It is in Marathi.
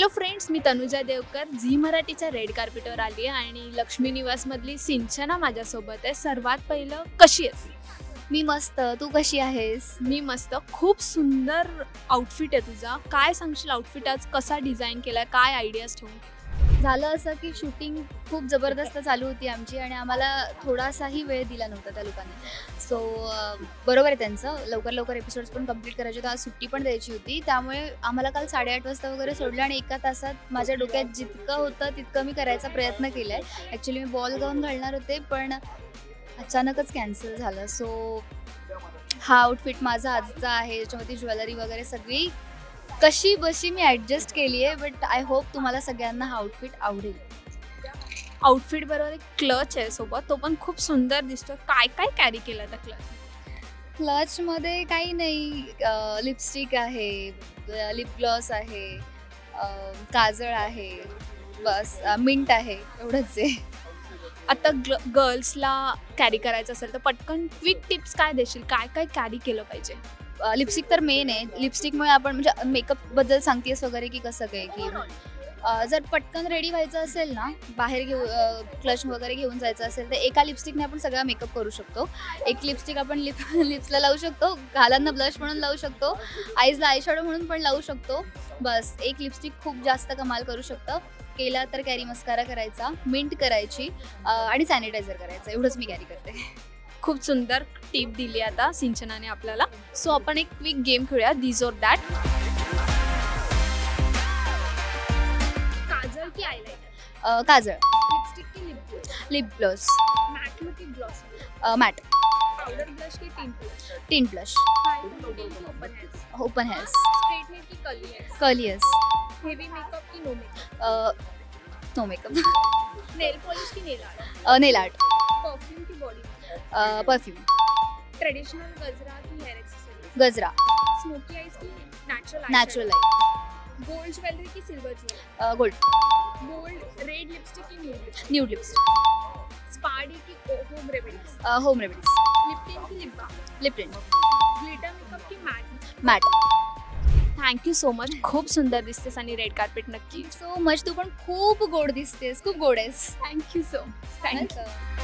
हॅलो फ्रेंड्स, मी तनुजा देवकर झी मराठीच्या रेड कार्पेटवर आली आहे आणि लक्ष्मी निवासमधली सिंचना माझ्यासोबत आहे. सर्वात पहिलं, कशी आहेस? मी मस्त. तू कशी आहेस? मी मस्त. खूप सुंदर आउटफिट आहे तुझा. काय सांगशील आउटफिट आज कसा डिझाईन केलाय, काय आयडियाज ठेवून? झालं असं की शूटिंग खूप जबरदस्त चालू होती आमची आणि आम्हाला थोडासाही वेळ दिला नव्हता त्या लोकांनी. सो बरोबर आहे त्यांचं, लवकर एपिसोड्स पण कंप्लीट करायचे होते. आज सुट्टी पण द्यायची होती, त्यामुळे आम्हाला काल 8:30 वाजता वगैरे सोडलं आणि एका तासात माझ्या डोक्यात जितकं होतं तितकं मी करायचा प्रयत्न केला आहे. ॲक्च्युली मी बॉल गाऊन घालणार होते, पण अचानकच कॅन्सल झालं. सो हा आउटफिट माझा आजचा आहे, ज्याच्यामध्ये ज्वेलरी वगैरे सगळी कशी बशी मी ॲडजस्ट केली आहे. बट आय होप तुम्हाला सगळ्यांना हा आउटफिट आवडेल. आउटफिट बरोबर एक क्लच आहे सोबत, तो पण खूप सुंदर दिसतो. काय काय कॅरी केलं त्या क्लचमध्ये काही नाही, लिपस्टिक आहे, लिप ग्लॉस आहे, काजळ आहे, बस मिंट आहे, एवढंच आहे. आता गर्ल्सला कॅरी करायचं असेल तर पटकन क्विक टिप्स काय देशील? काय काय कॅरी केलं पाहिजे? लिपस्टिक तर मेन आहे. लिपस्टिकमुळे आपण म्हणजे मेकअपबद्दल सांगतेस वगैरे की कसं काय, की जर पटकन रेडी व्हायचं असेल ना, बाहेर क्लच वगैरे घेऊन जायचं असेल तर एका लिपस्टिकने आपण सगळा मेकअप करू शकतो. एक लिपस्टिक आपण लिप्सला लावू शकतो, गालांना ब्लश म्हणून लावू शकतो, आईजला आयशॅडो म्हणून पण लावू शकतो. बस एक लिपस्टिक खूप जास्त कमाल करू शकतं. केला तर कॅरी मस्कारा करायचा, मिंट करायची आणि सॅनिटायझर करायचं, एवढंच मी कॅरी करते. खूप सुंदर टिप दिली आता सिंचनाने आपल्याला. सो आपण एक क्विक गेम खेळूया, दिस ऑर दॅट. काजळ की आयलाइनर? काजळ. लिपस्टिक की लिप ग्लॉस. मॅट लुक की ग्लॉस? मॅट. पाउडर ब्लश की tint blush. Open hairs. Straight hair की curly hair? Curly hairs. Heavy makeup की no makeup? No makeup. Nail polish की nail art? Nail art. Perfume की बॉडी? परफ्यूम. ट्रेडिशनल गजरा की हेयर एक्सेसरीज? गजरा. स्मोकी आईज की नॅचरल लाईट. गोल्ड ज्वेलरी की silver jewellery? Gold. Gold red lipstick की न्यूड लिपस्टिक. स्पा डे की home remedies? Home remedies. Lip tint की lip balm? Lip tint. Glitter makeup की matte? Matte. Thank you so much. खूप सुंदर दिसतेस आणि रेड कार्पेट नक्की. So much. तू पण खूप गोड दिसतेस, खूप गोड आहेस. Thank you so much. थँक्यू.